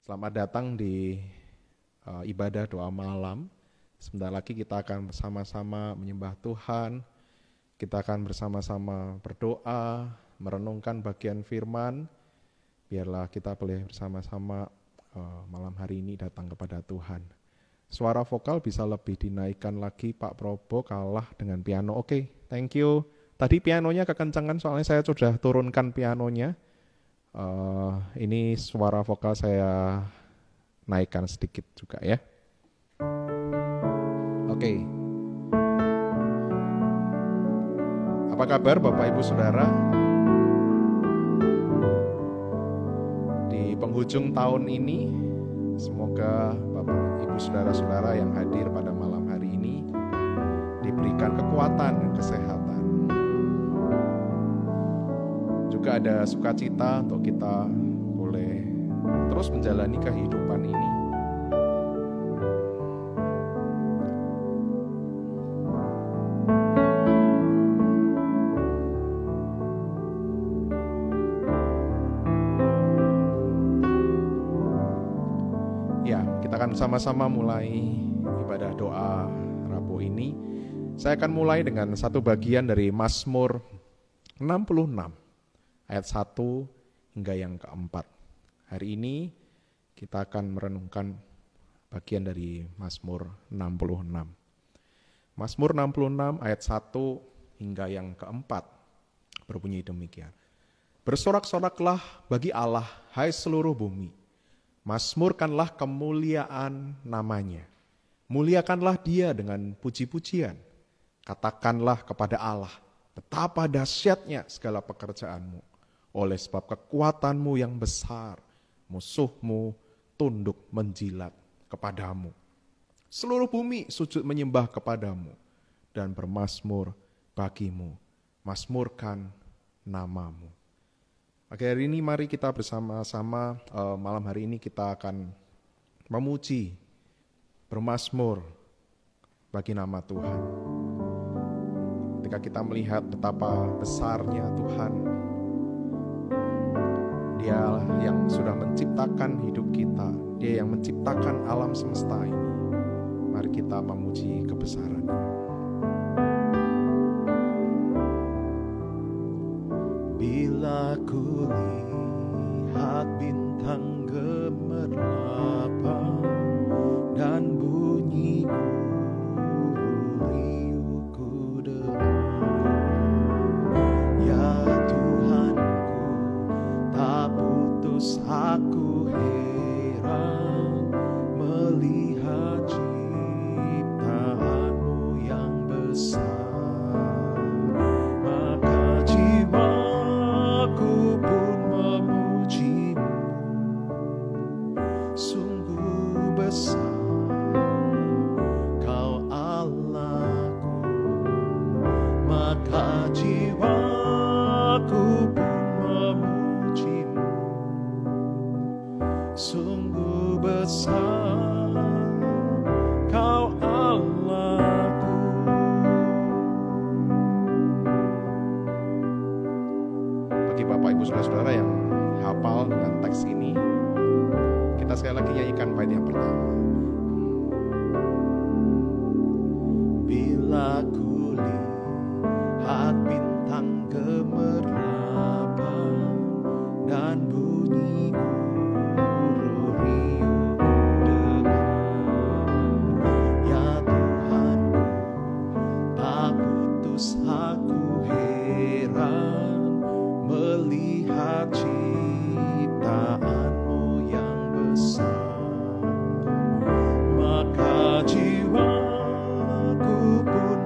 Selamat datang di ibadah doa malam. Sebentar lagi kita akan bersama-sama menyembah Tuhan. Kita akan bersama-sama berdoa, merenungkan bagian firman. Biarlah kita boleh bersama-sama malam hari ini datang kepada Tuhan. Suara vokal bisa lebih dinaikkan lagi, Pak Probo kalah dengan piano. Oke, thank you. Tadi pianonya kekencangan soalnya saya sudah turunkan pianonya. Ini suara vokal saya naikkan sedikit juga ya. Oke. Apa kabar Bapak Ibu Saudara? Di penghujung tahun ini, semoga Bapak Ibu Saudara-saudara yang hadir pada malam hari ini diberikan kekuatan dan kesehatan. Juga ada sukacita untuk kita boleh terus menjalani kehidupan ini. Ya, kita akan sama-sama mulai ibadah doa Rabu ini. Saya akan mulai dengan satu bagian dari Mazmur 66. Ayat 1 hingga yang keempat. Hari ini kita akan merenungkan bagian dari Mazmur 66. Mazmur 66 ayat 1 hingga yang keempat berbunyi demikian. Bersorak-soraklah bagi Allah, hai seluruh bumi. Mazmurkanlah kemuliaan namanya. Muliakanlah dia dengan puji-pujian. Katakanlah kepada Allah, betapa dahsyatnya segala pekerjaanmu. Oleh sebab kekuatanmu yang besar, musuhmu tunduk menjilat kepadamu. Seluruh bumi sujud menyembah kepadamu dan bermazmur bagimu. Mazmurkan namamu. Pagi hari ini mari kita bersama-sama, malam hari ini kita akan memuji, bermazmur bagi nama Tuhan. Ketika kita melihat betapa besarnya Tuhan, Dia yang sudah menciptakan hidup kita, Dia yang menciptakan alam semesta ini. Mari kita memuji kebesaran-Nya. Bila ku lihat bintang gemerlap dan bunyi guru riuhku dengar, ya Tuhanku, tak putus aku heran melihat ciptaanmu yang besar. Maka jiwaku pun memujimu, sungguh besar Kau Allahku. Maka jiwaku pun memujimu, sungguh besar Kau Allahku. Bagi Bapak Ibu Saudara-saudara yang hafal dengan teks ini, kita sekali lagi nyanyikan bait yang pertama. Bila ku lihat bintang gemerlap dan bunyi guru riuhku dengar, ya Tuhanku, tak putus aku heran melihat ciptaanmu yang besar. Maka jiwaku pun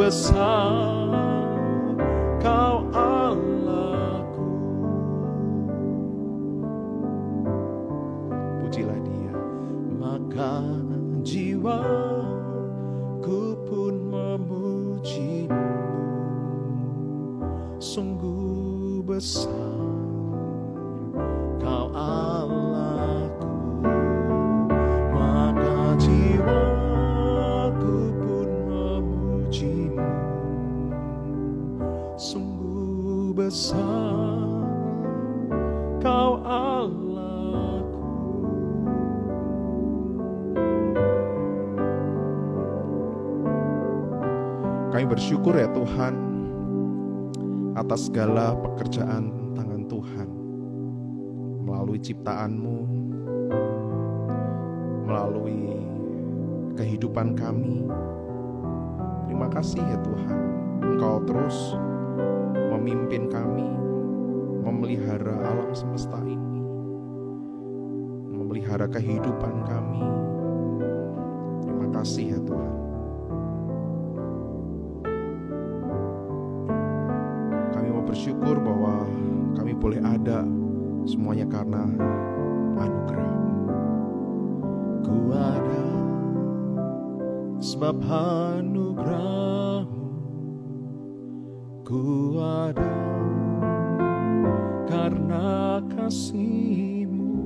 besar, Kau Allahku. Pujilah Dia. Maka jiwaku pun memuji-Mu, sungguh besar Kau Allahku. Maka jiwaku pun memuji-Mu, sungguh besar Kau Allahku. Kami bersyukur ya Tuhan atas segala pekerjaan tangan Tuhan melalui ciptaan-Mu, melalui kehidupan kami. Terima kasih ya Tuhan, Engkau terus memimpin kami, memelihara alam semesta ini, memelihara kehidupan kami. Terima kasih ya Tuhan. Kami mau bersyukur bahwa kami boleh ada semuanya karena anugerah. Ku ada sebab anugerah-Mu, ku ada karena kasih-Mu,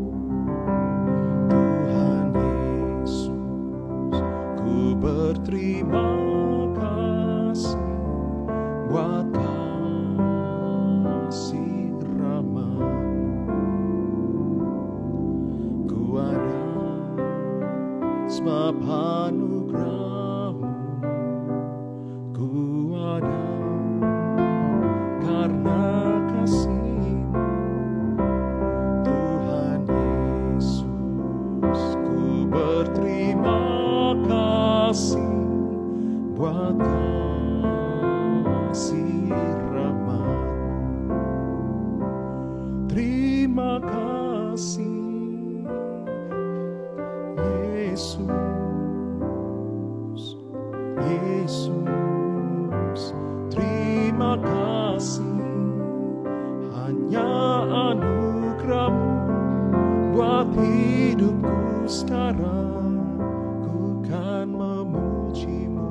Tuhan Yesus. Ku berterima kasih buat kasih rahmat-Mu. Ku ada sebab anugerah-Mu, ku ada karena kasih-Mu, Tuhan Yesus. Ku berterima kasih buat kasih rahmat-Mu. Terima kasih Yesus, Yesus. Terima kasih, hanya anugerah-Mu buat hidupku sekarang. Ku kan memuji-Mu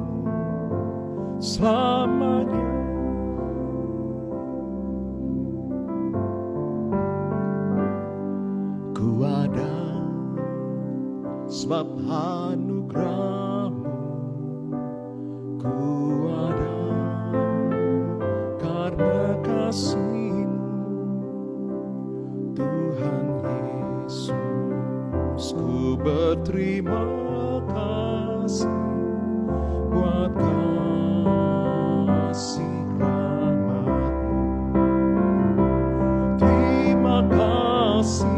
selamanya. Ku ada sebab anugerah-Mu, ku ada karena kasih-Mu, Tuhan Yesus. Ku berterima kasih buat kasih rahmat-Mu. Terima kasih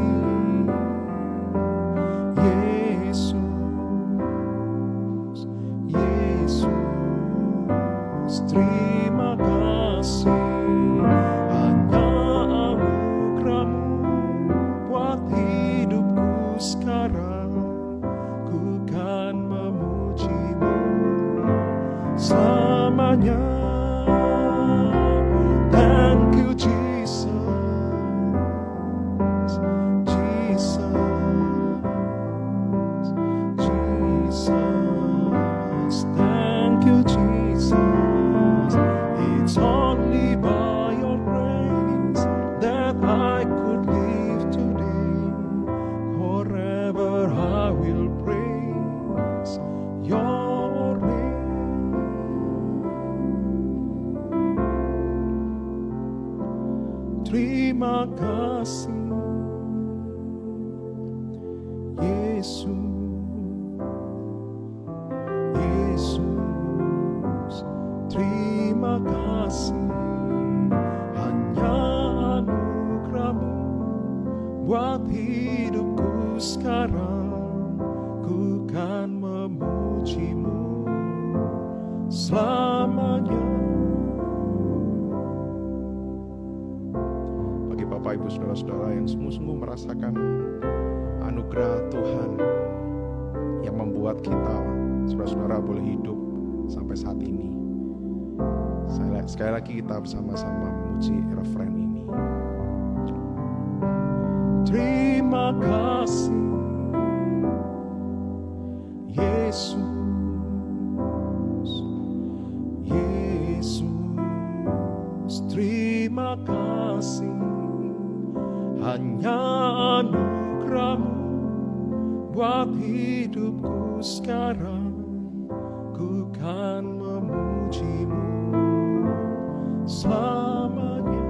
Yesus, Yesus. Terima kasih, hanya anugerah-Mu buat hidupku sekarang. Ku kan memuji-Mu selamanya. Thank you Jesus, Jesus, Jesus. Thank you Jesus. It's only by your grace that I could live today. Forever I will praise your name. Terima kasih Yesus, Yesus. Terima kasih, hanya anugerah-Mu buat hidupku sekarang. Ku kan memuji-Mu selamanya. Bagi Bapak Ibu Saudara-saudara yang sungguh-sungguh merasakan anugerah Tuhan yang membuat kita saudara-saudara boleh hidup sampai saat ini, Sekali lagi kita bersama-sama memuji refrain ini. Terima kasih Yesus, Yesus, terima kasih. Hanya anugerah-Mu buat hidupku sekarang. Ku kan memuji-Mu selamanya.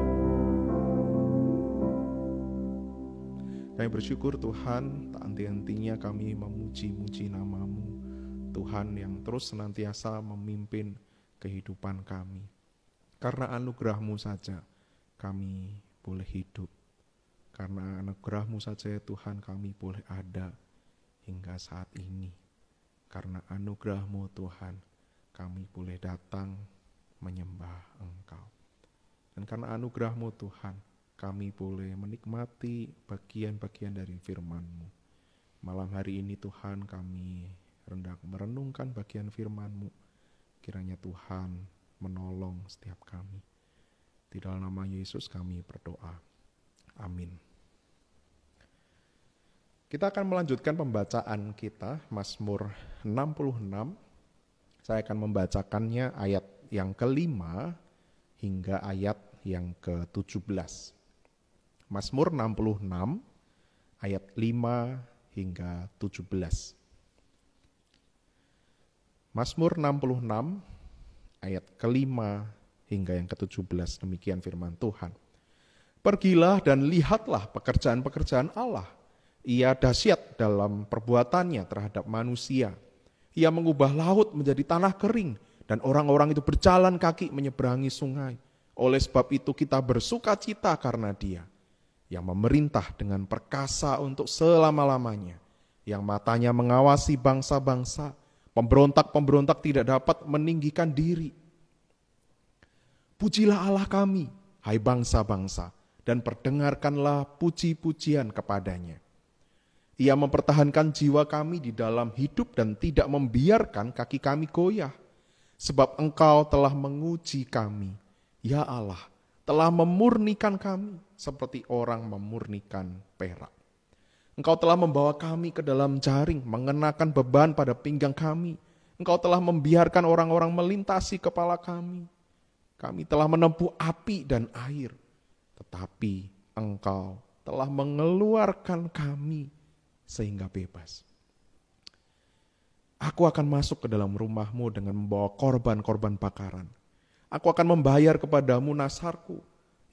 Kami bersyukur Tuhan, tak henti-hentinya kami memuji-muji nama-Mu, Tuhan yang terus senantiasa memimpin kehidupan kami. Karena anugerah-Mu saja kami boleh hidup. Karena anugerah-Mu saja ya Tuhan kami boleh ada hingga saat ini. Karena anugerah-Mu Tuhan kami boleh datang menyembah Engkau. Dan karena anugerah-Mu Tuhan kami boleh menikmati bagian-bagian dari firman-Mu. Malam hari ini Tuhan kami hendak merenungkan bagian firman-Mu. Kiranya Tuhan menolong setiap kami. Di dalam nama Yesus kami berdoa. Amin. Kita akan melanjutkan pembacaan kita, Mazmur 66. Saya akan membacakannya ayat yang ke-5 hingga ayat yang ke-17. Mazmur 66, ayat 5 hingga 17. Mazmur 66, ayat ke-5 hingga yang ke-17, demikian firman Tuhan. Pergilah dan lihatlah pekerjaan-pekerjaan Allah. Ia dahsyat dalam perbuatannya terhadap manusia. Ia mengubah laut menjadi tanah kering, dan orang-orang itu berjalan kaki menyeberangi sungai. Oleh sebab itu kita bersukacita karena Dia, yang memerintah dengan perkasa untuk selama-lamanya, yang matanya mengawasi bangsa-bangsa, pemberontak-pemberontak tidak dapat meninggikan diri. Pujilah Allah kami, hai bangsa-bangsa, dan perdengarkanlah puji-pujian kepadanya. Ia mempertahankan jiwa kami di dalam hidup dan tidak membiarkan kaki kami goyah. Sebab Engkau telah menguji kami, ya Allah, telah memurnikan kami seperti orang memurnikan perak. Engkau telah membawa kami ke dalam jaring, mengenakan beban pada pinggang kami. Engkau telah membiarkan orang-orang melintasi kepala kami. Kami telah menempuh api dan air, tetapi Engkau telah mengeluarkan kami sehingga bebas. Aku akan masuk ke dalam rumah-Mu dengan membawa korban-korban bakaran. Aku akan membayar kepadamu nasarku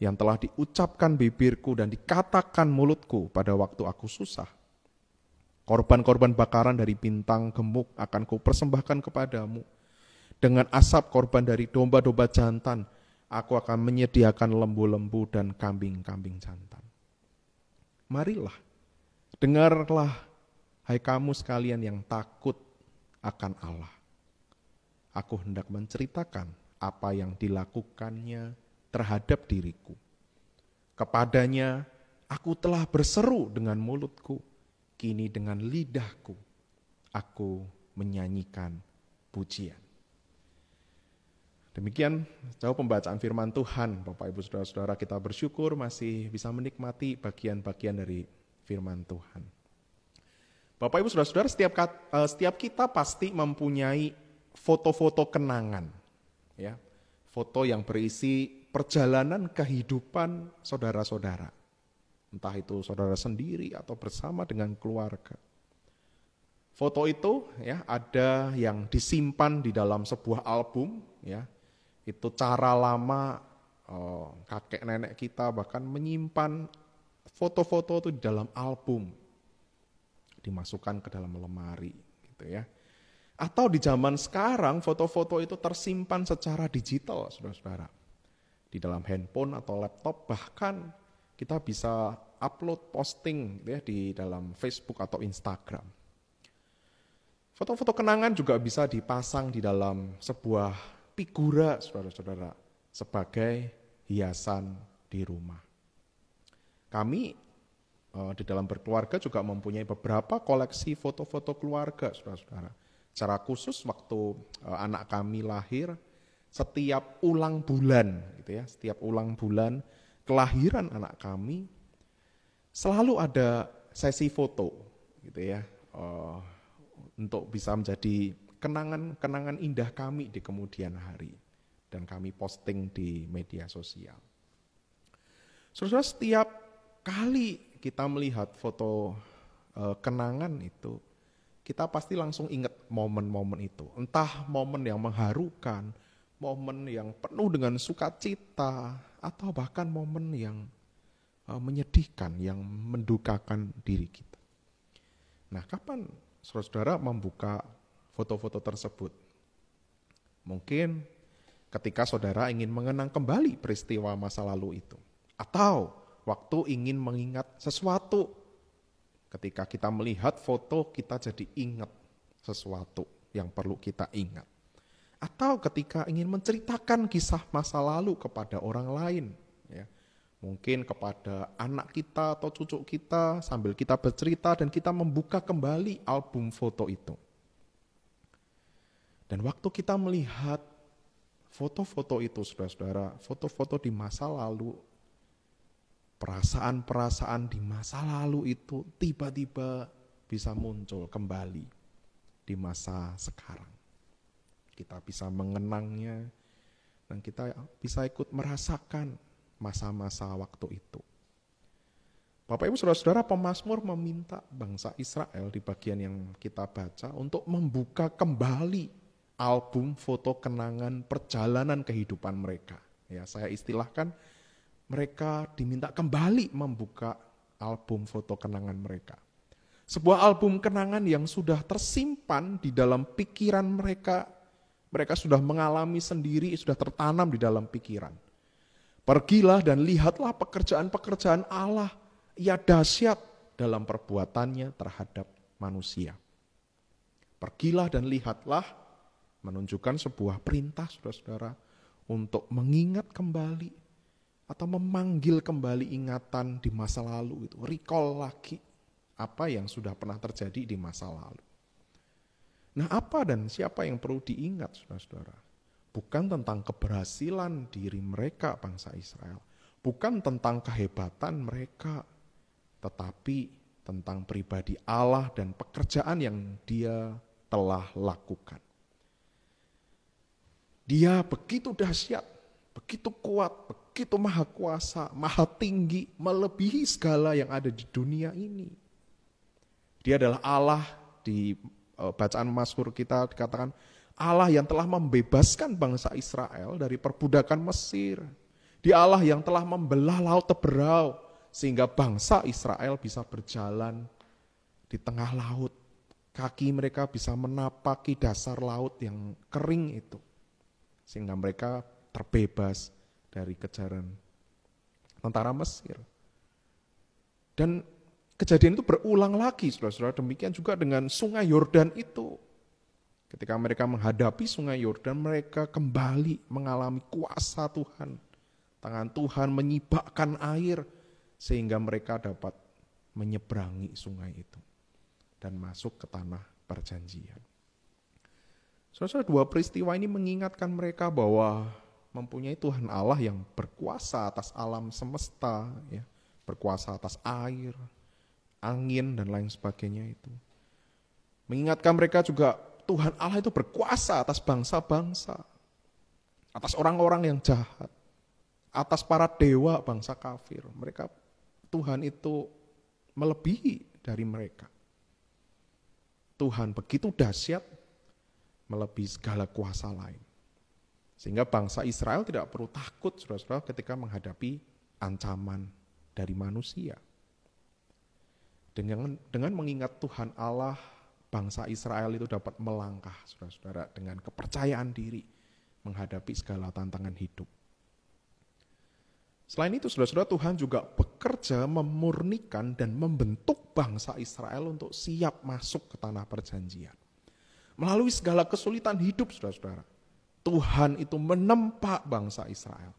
yang telah diucapkan bibirku dan dikatakan mulutku pada waktu aku susah. Korban-korban bakaran dari bintang gemuk akan kupersembahkan kepadamu. Dengan asap korban dari domba-domba jantan, aku akan menyediakan lembu-lembu dan kambing-kambing jantan. Marilah, dengarlah, hai kamu sekalian yang takut akan Allah. Aku hendak menceritakan apa yang dilakukannya terhadap diriku. Kepadanya aku telah berseru dengan mulutku, kini dengan lidahku aku menyanyikan pujian. Demikian jauh pembacaan firman Tuhan. Bapak Ibu Saudara-saudara, kita bersyukur masih bisa menikmati bagian-bagian dari firman Tuhan. Bapak Ibu Saudara-saudara, setiap kita pasti mempunyai foto-foto kenangan, ya, foto yang berisi perjalanan kehidupan saudara-saudara, entah itu saudara sendiri atau bersama dengan keluarga. Foto itu ya ada yang disimpan di dalam sebuah album, ya, itu cara lama kakek nenek kita bahkan menyimpan foto-foto itu di dalam album, dimasukkan ke dalam lemari, gitu ya. Atau di zaman sekarang foto-foto itu tersimpan secara digital, saudara-saudara. Di dalam handphone atau laptop, bahkan kita bisa upload posting ya, di dalam Facebook atau Instagram. Foto-foto kenangan juga bisa dipasang di dalam sebuah figura, saudara-saudara, sebagai hiasan di rumah. Kami di dalam berkeluarga juga mempunyai beberapa koleksi foto-foto keluarga, saudara-saudara. Secara khusus waktu anak kami lahir, setiap ulang bulan, gitu ya, setiap ulang bulan kelahiran anak kami, selalu ada sesi foto, gitu ya, untuk bisa menjadi kenangan-kenangan indah kami di kemudian hari, dan kami posting di media sosial. Saudara, setiap kali kita melihat foto kenangan itu, kita pasti langsung ingat momen-momen itu. Entah momen yang mengharukan, momen yang penuh dengan sukacita, atau bahkan momen yang menyedihkan, yang mendukakan diri kita. Nah, kapan saudara membuka foto-foto tersebut? Mungkin ketika saudara ingin mengenang kembali peristiwa masa lalu itu. Atau waktu ingin mengingat sesuatu. Ketika kita melihat foto, kita jadi ingat sesuatu yang perlu kita ingat. Atau ketika ingin menceritakan kisah masa lalu kepada orang lain. Ya. Mungkin kepada anak kita atau cucu kita sambil kita bercerita dan kita membuka kembali album foto itu. Dan waktu kita melihat foto-foto itu, saudara-saudara, foto-foto di masa lalu, perasaan-perasaan di masa lalu itu tiba-tiba bisa muncul kembali di masa sekarang. Kita bisa mengenangnya dan kita bisa ikut merasakan masa-masa waktu itu. Bapak Ibu Saudara-saudara, pemazmur meminta bangsa Israel di bagian yang kita baca untuk membuka kembali album foto kenangan perjalanan kehidupan mereka. Ya, saya istilahkan mereka diminta kembali membuka album foto kenangan mereka. Sebuah album kenangan yang sudah tersimpan di dalam pikiran mereka. Mereka sudah mengalami sendiri, sudah tertanam di dalam pikiran. Pergilah dan lihatlah pekerjaan-pekerjaan Allah. Ia dahsyat dalam perbuatannya terhadap manusia. Pergilah dan lihatlah, menunjukkan sebuah perintah, saudara-saudara, untuk mengingat kembali atau memanggil kembali ingatan di masa lalu itu, recall lagi apa yang sudah pernah terjadi di masa lalu. Nah, apa dan siapa yang perlu diingat, saudara-saudara? Bukan tentang keberhasilan diri mereka, bangsa Israel, bukan tentang kehebatan mereka, tetapi tentang pribadi Allah dan pekerjaan yang Dia telah lakukan. Dia begitu dahsyat, begitu kuat, begitu maha kuasa, maha tinggi, melebihi segala yang ada di dunia ini. Dia adalah Allah, di bacaan Mazmur kita dikatakan Allah yang telah membebaskan bangsa Israel dari perbudakan Mesir. Dia Allah yang telah membelah laut Teberau sehingga bangsa Israel bisa berjalan di tengah laut. Kaki mereka bisa menapaki dasar laut yang kering itu. Sehingga mereka terbebas dari kejaran tentara Mesir. Dan kejadian itu berulang lagi, saudara-saudara. Demikian juga dengan sungai Yordan itu. Ketika mereka menghadapi sungai Yordan, mereka kembali mengalami kuasa Tuhan. Tangan Tuhan menyibakkan air sehingga mereka dapat menyeberangi sungai itu dan masuk ke tanah perjanjian. Saudara-saudara, dua peristiwa ini mengingatkan mereka bahwa mempunyai Tuhan Allah yang berkuasa atas alam semesta, ya, berkuasa atas air, angin, dan lain sebagainya itu. Mengingatkan mereka juga Tuhan Allah itu berkuasa atas bangsa-bangsa, atas orang-orang yang jahat, atas para dewa bangsa kafir. Mereka, Tuhan itu melebihi dari mereka. Tuhan begitu dahsyat, melebihi segala kuasa lain. Sehingga bangsa Israel tidak perlu takut, saudara-saudara, ketika menghadapi ancaman dari manusia. Dengan mengingat Tuhan Allah, bangsa Israel itu dapat melangkah, saudara-saudara, dengan kepercayaan diri menghadapi segala tantangan hidup. Selain itu, saudara-saudara, Tuhan juga bekerja memurnikan dan membentuk bangsa Israel untuk siap masuk ke tanah perjanjian. Melalui segala kesulitan hidup, saudara-saudara, Tuhan itu menempa bangsa Israel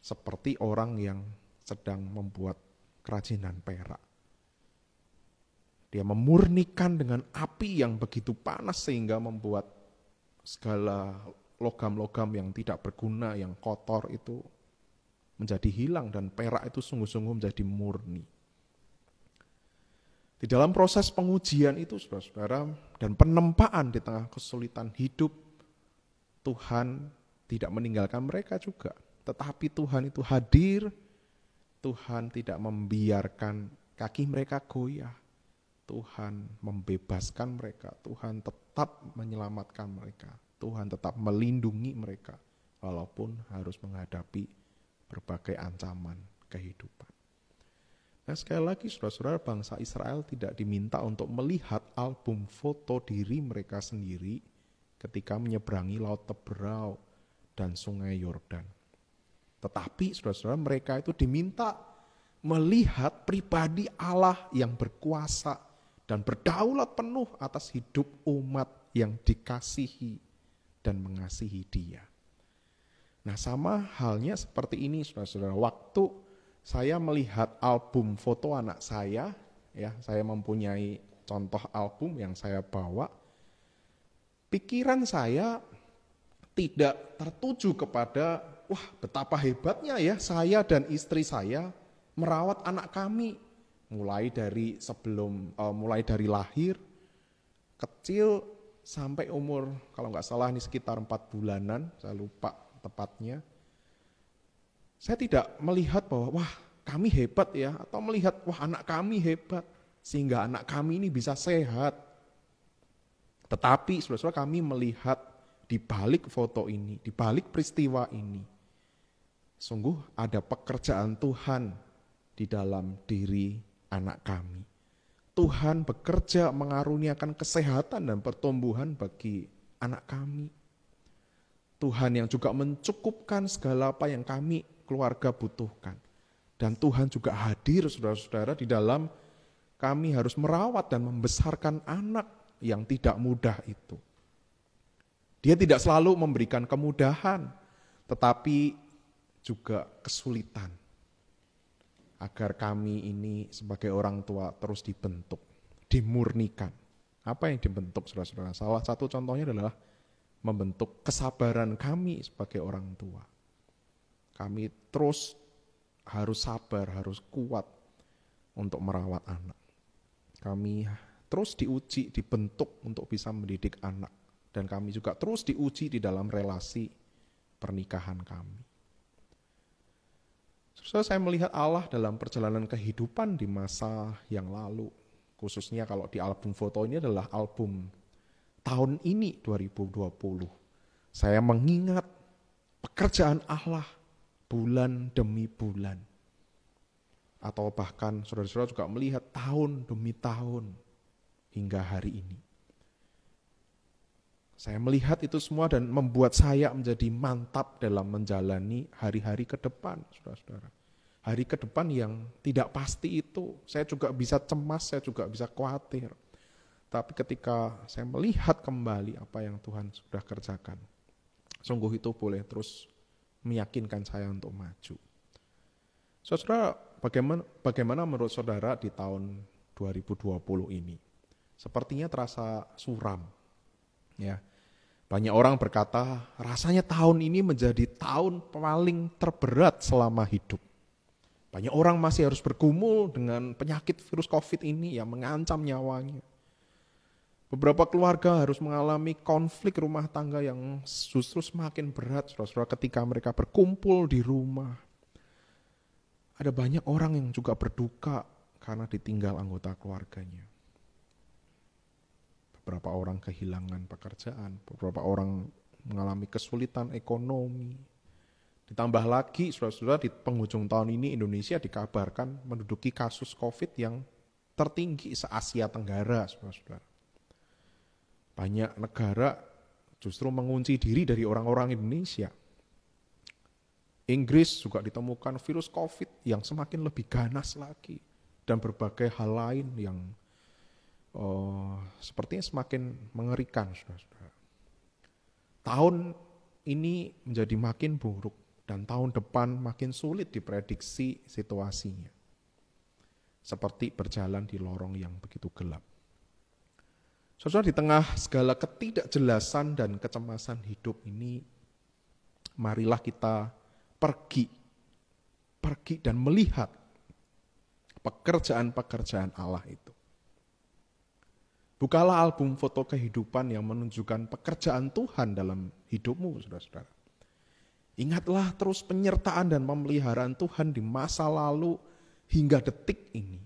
seperti orang yang sedang membuat kerajinan perak. Dia memurnikan dengan api yang begitu panas sehingga membuat segala logam-logam yang tidak berguna, yang kotor itu menjadi hilang dan perak itu sungguh-sungguh menjadi murni. Di dalam proses pengujian itu saudara-saudara dan penempaan di tengah kesulitan hidup, Tuhan tidak meninggalkan mereka juga. Tetapi Tuhan itu hadir, Tuhan tidak membiarkan kaki mereka goyah. Tuhan membebaskan mereka, Tuhan tetap menyelamatkan mereka, Tuhan tetap melindungi mereka walaupun harus menghadapi berbagai ancaman kehidupan. Nah, sekali lagi saudara-saudara, bangsa Israel tidak diminta untuk melihat album foto diri mereka sendiri ketika menyeberangi Laut Teberau dan Sungai Yordan. Tetapi saudara-saudara, mereka itu diminta melihat pribadi Allah yang berkuasa dan berdaulat penuh atas hidup umat yang dikasihi dan mengasihi Dia. Nah, sama halnya seperti ini saudara-saudara, waktu saya melihat album foto anak saya, ya, saya mempunyai contoh album yang saya bawa, pikiran saya tidak tertuju kepada, wah betapa hebatnya ya saya dan istri saya merawat anak kami, mulai dari lahir, kecil sampai umur, kalau nggak salah ini sekitar 4 bulanan, saya lupa tepatnya. Saya tidak melihat bahwa wah kami hebat ya, atau melihat wah anak kami hebat sehingga anak kami ini bisa sehat. Tetapi saudara-saudara, kami melihat di balik foto ini, di balik peristiwa ini, sungguh ada pekerjaan Tuhan di dalam diri anak kami. Tuhan bekerja mengaruniakan kesehatan dan pertumbuhan bagi anak kami. Tuhan yang juga mencukupkan segala apa yang kami keluarga butuhkan. Dan Tuhan juga hadir saudara-saudara di dalam kami harus merawat dan membesarkan anak yang tidak mudah itu. Dia tidak selalu memberikan kemudahan, tetapi juga kesulitan. Agar kami ini sebagai orang tua terus dibentuk, dimurnikan. Apa yang dibentuk saudara-saudara? Salah satu contohnya adalah membentuk kesabaran kami sebagai orang tua. Kami terus harus sabar, harus kuat untuk merawat anak. Kami terus diuji, dibentuk untuk bisa mendidik anak. Dan kami juga terus diuji di dalam relasi pernikahan kami. Saya melihat Allah dalam perjalanan kehidupan di masa yang lalu. Khususnya kalau di album foto ini adalah album tahun ini 2020. Saya mengingat pekerjaan Allah bulan demi bulan. Atau bahkan saudara-saudara juga melihat tahun demi tahun hingga hari ini. Saya melihat itu semua dan membuat saya menjadi mantap dalam menjalani hari-hari ke depan, saudara-saudara. Hari ke depan yang tidak pasti itu, saya juga bisa cemas, saya juga bisa khawatir. Tapi ketika saya melihat kembali apa yang Tuhan sudah kerjakan, sungguh itu boleh terus meyakinkan saya untuk maju. Saudara, bagaimana menurut saudara di tahun 2020 ini? Sepertinya terasa suram. Ya, banyak orang berkata rasanya tahun ini menjadi tahun paling terberat selama hidup. Banyak orang masih harus bergumul dengan penyakit virus COVID ini yang mengancam nyawanya. Beberapa keluarga harus mengalami konflik rumah tangga yang justru semakin berat, saudara-saudara, ketika mereka berkumpul di rumah. Ada banyak orang yang juga berduka karena ditinggal anggota keluarganya. Beberapa orang kehilangan pekerjaan, beberapa orang mengalami kesulitan ekonomi. Ditambah lagi, saudara-saudara, di penghujung tahun ini Indonesia dikabarkan menduduki kasus COVID yang tertinggi se-Asia Tenggara, saudara-saudara. Banyak negara justru mengunci diri dari orang-orang Indonesia. Inggris juga ditemukan virus COVID yang semakin lebih ganas lagi. Dan berbagai hal lain yang sepertinya semakin mengerikan, saudara-saudara. Tahun ini menjadi makin buruk dan tahun depan makin sulit diprediksi situasinya. Seperti berjalan di lorong yang begitu gelap. Saudara, di tengah segala ketidakjelasan dan kecemasan hidup ini, marilah kita pergi dan melihat pekerjaan-pekerjaan Allah itu. Bukalah album foto kehidupan yang menunjukkan pekerjaan Tuhan dalam hidupmu, saudara-saudara. Ingatlah terus penyertaan dan pemeliharaan Tuhan di masa lalu hingga detik ini.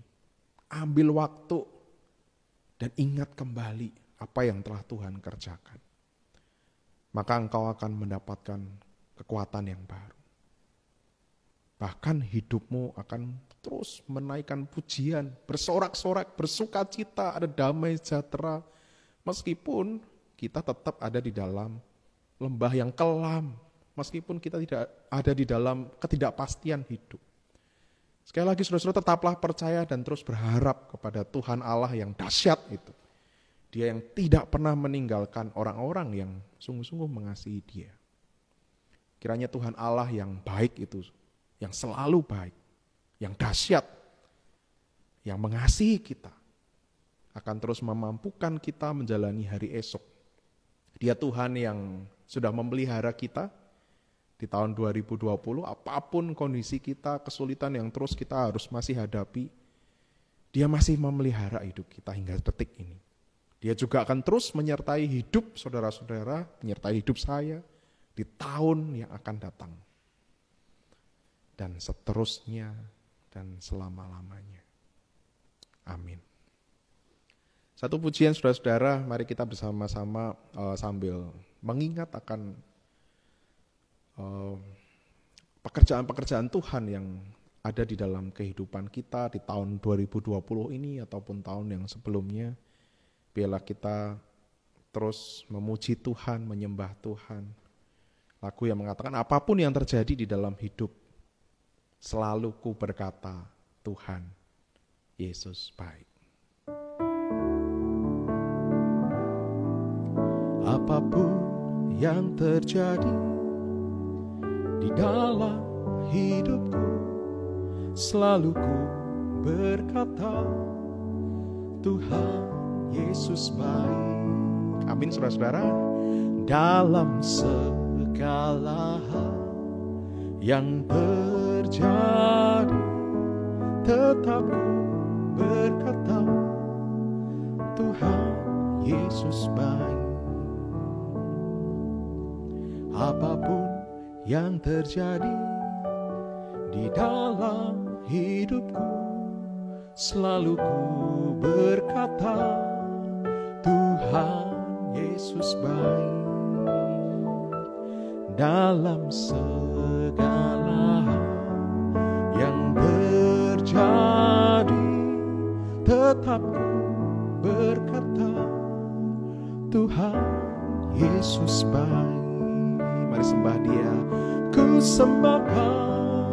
Ambil waktu dan ingat kembali apa yang telah Tuhan kerjakan. Maka engkau akan mendapatkan kekuatan yang baru. Bahkan hidupmu akan terus menaikkan pujian, bersorak-sorak, bersuka cita, ada damai sejahtera. Meskipun kita tetap ada di dalam lembah yang kelam, meskipun kita tidak ada di dalam ketidakpastian hidup. Sekali lagi saudara-saudara, tetaplah percaya dan terus berharap kepada Tuhan Allah yang dahsyat itu. Dia yang tidak pernah meninggalkan orang-orang yang sungguh-sungguh mengasihi Dia. Kiranya Tuhan Allah yang baik itu, yang selalu baik, yang dahsyat, yang mengasihi kita, akan terus memampukan kita menjalani hari esok. Dia Tuhan yang sudah memelihara kita di tahun 2020, apapun kondisi kita, kesulitan yang terus kita harus masih hadapi, Dia masih memelihara hidup kita hingga detik ini. Dia juga akan terus menyertai hidup saudara-saudara, menyertai hidup saya di tahun yang akan datang. Dan seterusnya dan selama-lamanya. Amin. Satu pujian saudara-saudara, mari kita bersama-sama sambil mengingat akan pekerjaan-pekerjaan Tuhan yang ada di dalam kehidupan kita di tahun 2020 ini ataupun tahun yang sebelumnya. Biarlah kita terus memuji Tuhan, menyembah Tuhan. Lagu yang mengatakan apapun yang terjadi di dalam hidup, selalu ku berkata Tuhan Yesus baik. Apapun yang terjadi di dalam hidupku, selalu ku berkata Tuhan Yesus baik. Amin saudara-saudara. Dalam segala hal yang terjadi, tetap ku berkata Tuhan Yesus baik. Apapun yang terjadi di dalam hidupku, selalu ku berkata Tuhan Yesus baik. Dalam segala hal yang terjadi, tetap ku berkata Tuhan Yesus baik. Mari sembah Dia. Ku sembahkan,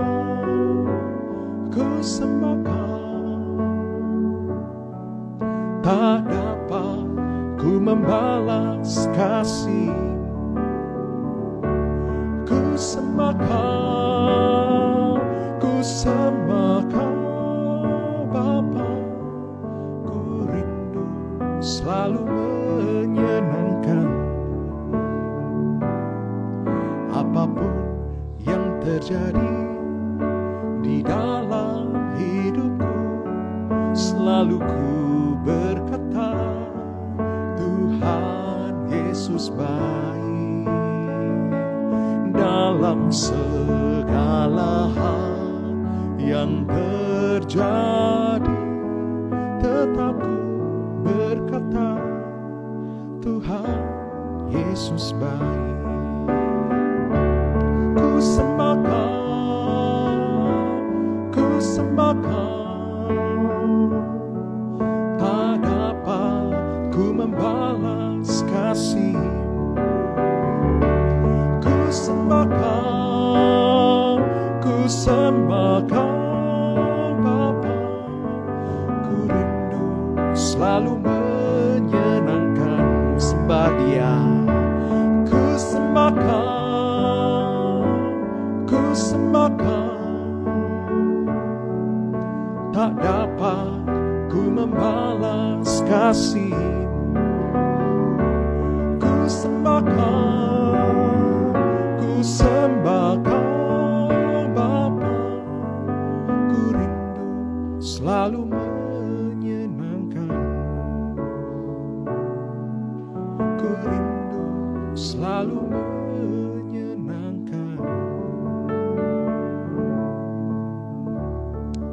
ku sembahkan. Tak dapat ku membalas kasih. Ku sembahkan, ku sembahkan Bapa. Ku rindu selalu menyenangkan. Apapun yang terjadi di dalam hidupku, selalu ku berkata Tuhan Yesus baik. Dalam segala hal yang terjadi, tetap ku berkata Tuhan Yesus baik. Ku sembahkan, ku sembahkan. Tak dapat ku membalas kasih. Ku sembahkan, ku sembahkan Bapa. Ku rindu selalu menyenangkan. Sembah Dia. Ku sembahkan, ku sembahkan. Tak dapat ku membalas kasih. sembahkan Bapa, ku rindu selalu menyenangkan, ku rindu selalu menyenangkan.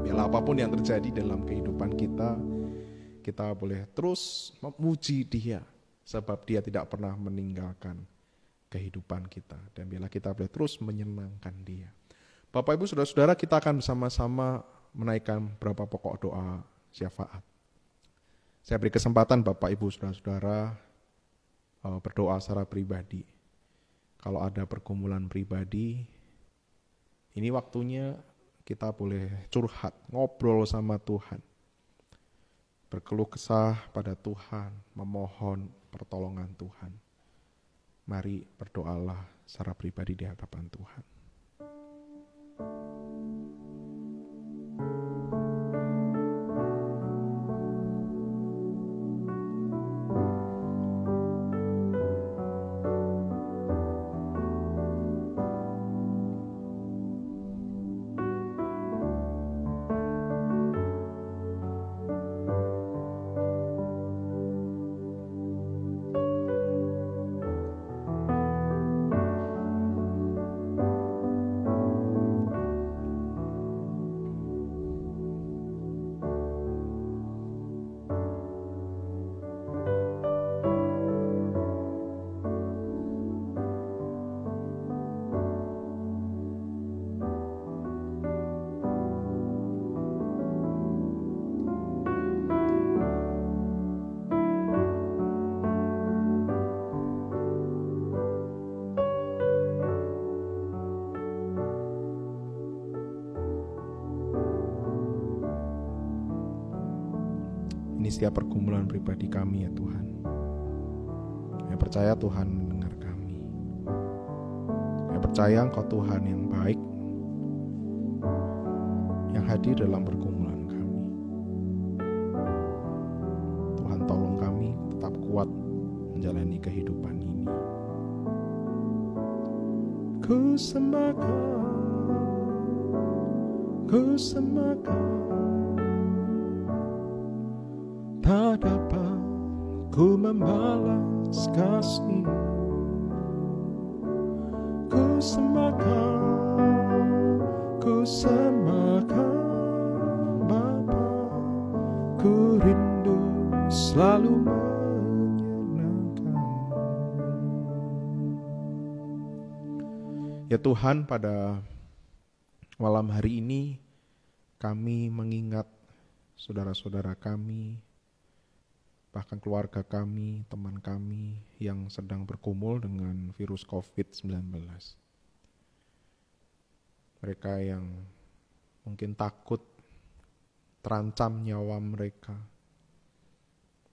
Biarlah apapun yang terjadi dalam kehidupan kita boleh terus memuji Dia, sebab Dia tidak pernah meninggalkan kehidupan kita. Dan biarlah kita boleh terus menyenangkan Dia. Bapak Ibu Saudara-saudara, kita akan bersama-sama menaikkan beberapa pokok doa syafaat. Saya beri kesempatan Bapak Ibu Saudara-saudara berdoa secara pribadi. Kalau ada pergumulan pribadi, ini waktunya kita boleh curhat, ngobrol sama Tuhan. Berkeluh kesah pada Tuhan, memohon pertolongan Tuhan. Mari berdoalah secara pribadi di hadapan Tuhan. Ini setiap pergumulan pribadi kami ya Tuhan. Saya percaya Tuhan mendengar kami. Saya percaya Engkau Tuhan yang baik, yang hadir dalam pergumulan kami. Tuhan tolong kami tetap kuat menjalani kehidupan ini. Ku sembahkan, tak dapat ku membalas kasih. Ku sembahkan Bapa, ku rindu selalu menyenangkan. Ya Tuhan, pada malam hari ini kami mengingat saudara-saudara kami, bahkan keluarga kami, teman kami yang sedang bergumul dengan virus COVID-19. Mereka yang mungkin takut terancam nyawa mereka.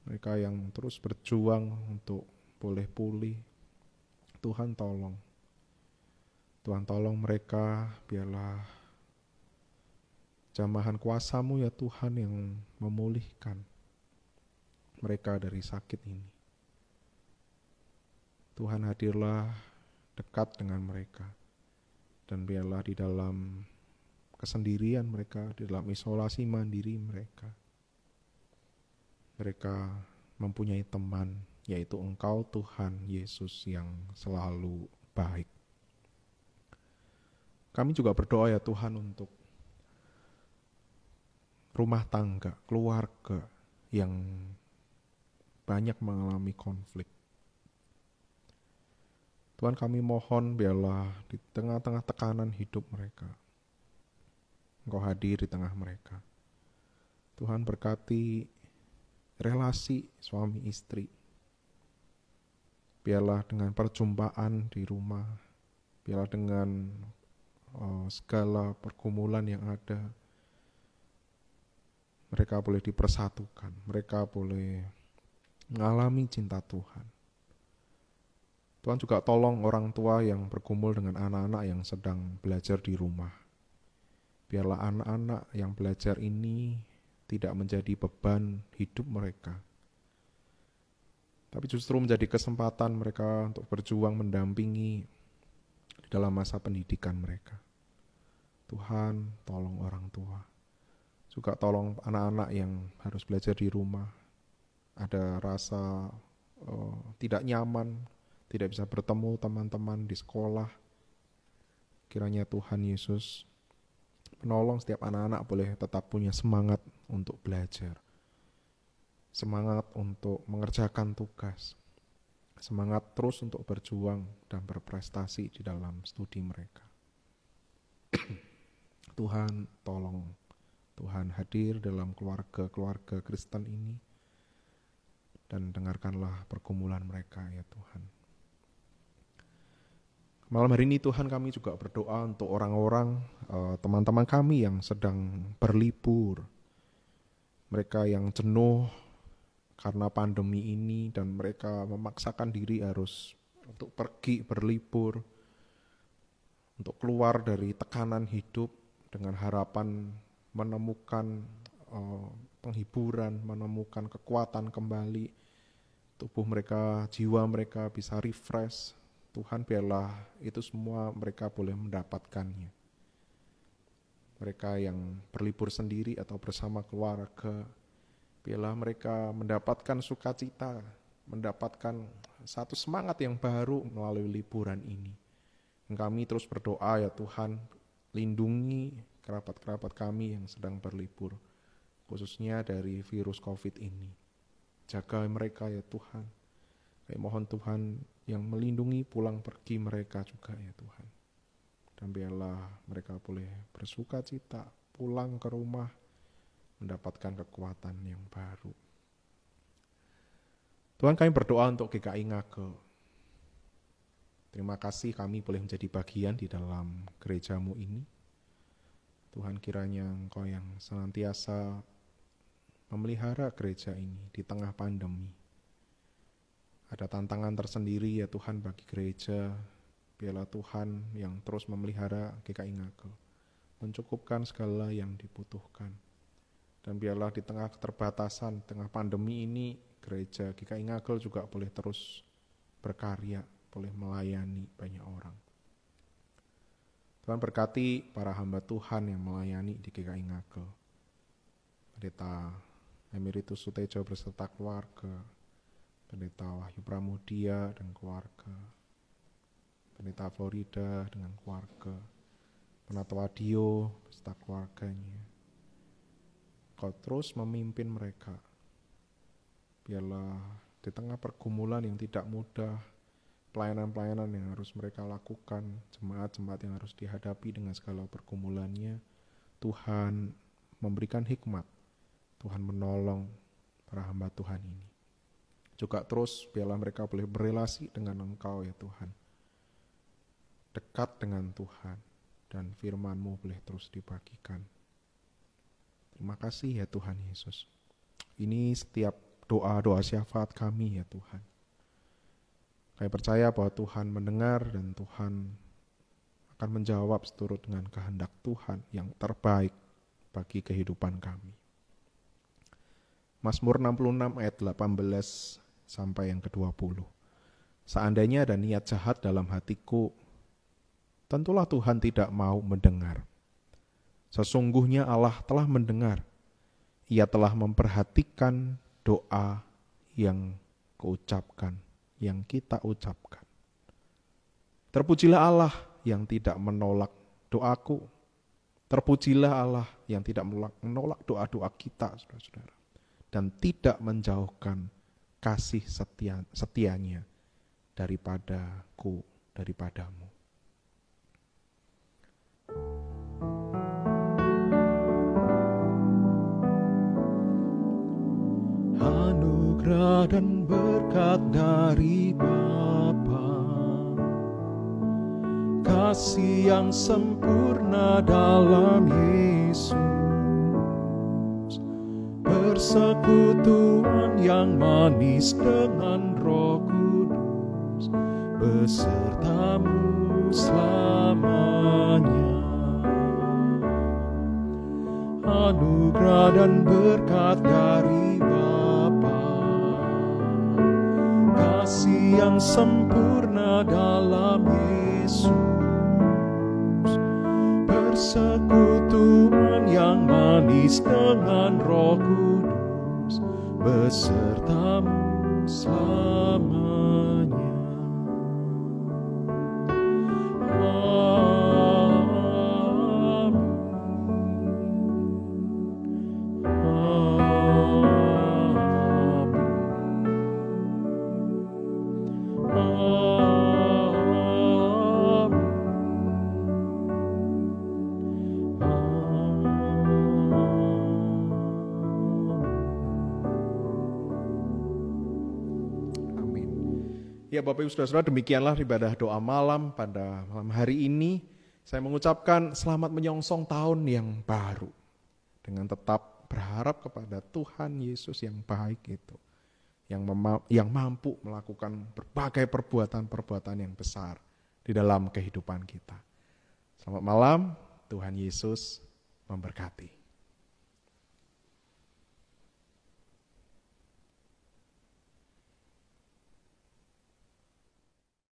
Mereka yang terus berjuang untuk boleh pulih. Tuhan tolong. Tuhan tolong mereka, biarlah jamahan kuasa-Mu ya Tuhan yang memulihkan mereka dari sakit ini. Tuhan hadirlah dekat dengan mereka. Dan biarlah di dalam kesendirian mereka, di dalam isolasi mandiri mereka, mereka mempunyai teman, yaitu Engkau Tuhan Yesus yang selalu baik. Kami juga berdoa ya Tuhan untuk rumah tangga, keluarga yang banyak mengalami konflik. Tuhan, kami mohon biarlah di tengah-tengah tekanan hidup mereka, Engkau hadir di tengah mereka. Tuhan, berkati relasi suami istri. Biarlah dengan perjumpaan di rumah, biarlah dengan segala pergumulan yang ada, mereka boleh dipersatukan, mereka boleh mengalami cinta Tuhan. Tuhan juga tolong orang tua yang bergumul dengan anak-anak yang sedang belajar di rumah. Biarlah anak-anak yang belajar ini tidak menjadi beban hidup mereka. tapi justru menjadi kesempatan mereka untuk berjuang mendampingi di dalam masa pendidikan mereka. Tuhan, tolong orang tua. Juga tolong anak-anak yang harus belajar di rumah. Ada rasa tidak nyaman, tidak bisa bertemu teman-teman di sekolah. Kiranya Tuhan Yesus menolong setiap anak-anak boleh tetap punya semangat untuk belajar. Semangat untuk mengerjakan tugas. Semangat terus untuk berjuang dan berprestasi di dalam studi mereka. Tuhan tolong, Tuhan hadir dalam keluarga-keluarga Kristen ini dan dengarkanlah pergumulan mereka ya Tuhan. Malam hari ini Tuhan kami juga berdoa untuk orang-orang, teman-teman kami yang sedang berlibur. Mereka yang jenuh karena pandemi ini dan mereka memaksakan diri harus untuk pergi berlibur, untuk keluar dari tekanan hidup dengan harapan menemukan penghiburan, menemukan kekuatan kembali. Tubuh mereka, jiwa mereka bisa refresh. Tuhan biarlah itu semua mereka boleh mendapatkannya. Mereka yang berlibur sendiri atau bersama keluarga, biarlah mereka mendapatkan sukacita, mendapatkan satu semangat yang baru melalui liburan ini. Dan kami terus berdoa ya Tuhan, lindungi kerabat-kerabat kami yang sedang berlibur, khususnya dari virus COVID ini. Jaga mereka ya Tuhan. Kami mohon Tuhan yang melindungi pulang pergi mereka juga ya Tuhan. Dan biarlah mereka boleh bersukacita pulang ke rumah, mendapatkan kekuatan yang baru. Tuhan, kami berdoa untuk GKI Ngagel. Terima kasih kami boleh menjadi bagian di dalam gerejamu ini. Tuhan, kiranya Engkau yang senantiasa memelihara gereja ini di tengah pandemi. Ada tantangan tersendiri ya Tuhan bagi gereja. Biarlah Tuhan yang terus memelihara GKI Ngagel, mencukupkan segala yang dibutuhkan. Dan biarlah di tengah keterbatasan, tengah pandemi ini, gereja GKI Ngagel juga boleh terus berkarya, boleh melayani banyak orang. Tuhan berkati para hamba Tuhan yang melayani di GKI Ngagel. Pendeta Emeritus Sutejo beserta keluarga, Pendeta Wahyu Pramudia dan keluarga, Pendeta Florida dengan keluarga, Pendeta Wadio beserta keluarganya. Kau terus memimpin mereka. Biarlah di tengah pergumulan yang tidak mudah, pelayanan-pelayanan yang harus mereka lakukan, jemaat-jemaat yang harus dihadapi dengan segala pergumulannya, Tuhan memberikan hikmat, Tuhan menolong para hamba Tuhan ini. Juga terus biarlah mereka boleh berelasi dengan Engkau ya Tuhan, dekat dengan Tuhan, dan firman-Mu boleh terus dibagikan. Terima kasih ya Tuhan Yesus. Ini setiap doa-doa syafaat kami ya Tuhan. Kami percaya bahwa Tuhan mendengar dan Tuhan akan menjawab seturut dengan kehendak Tuhan yang terbaik bagi kehidupan kami. Mazmur 66 ayat 18 sampai yang ke-20. Seandainya ada niat jahat dalam hatiku, tentulah Tuhan tidak mau mendengar. Sesungguhnya Allah telah mendengar, Ia telah memperhatikan doa yang kuucapkan, yang kita ucapkan. Terpujilah Allah yang tidak menolak doaku. Terpujilah Allah yang tidak menolak doa-doa kita, saudara-saudara. Dan tidak menjauhkan kasih setianya daripadaku, daripadamu. Anugerah dan berkat dari Bapa, kasih yang sempurna dalam Yesus, persekutuan yang manis dengan Roh Kudus, besertamu selamanya. Anugerah dan berkat dari Bapa, kasih yang sempurna dalam Yesus, persekutuan yang manis dengan Roh Kudus besertamu selamanya. Ya Bapak Ibu Saudara-saudara, demikianlah ibadah doa malam pada malam hari ini. Saya mengucapkan selamat menyongsong tahun yang baru. Dengan tetap berharap kepada Tuhan Yesus yang baik itu. Yang mampu melakukan berbagai perbuatan-perbuatan yang besar di dalam kehidupan kita. Selamat malam, Tuhan Yesus memberkati.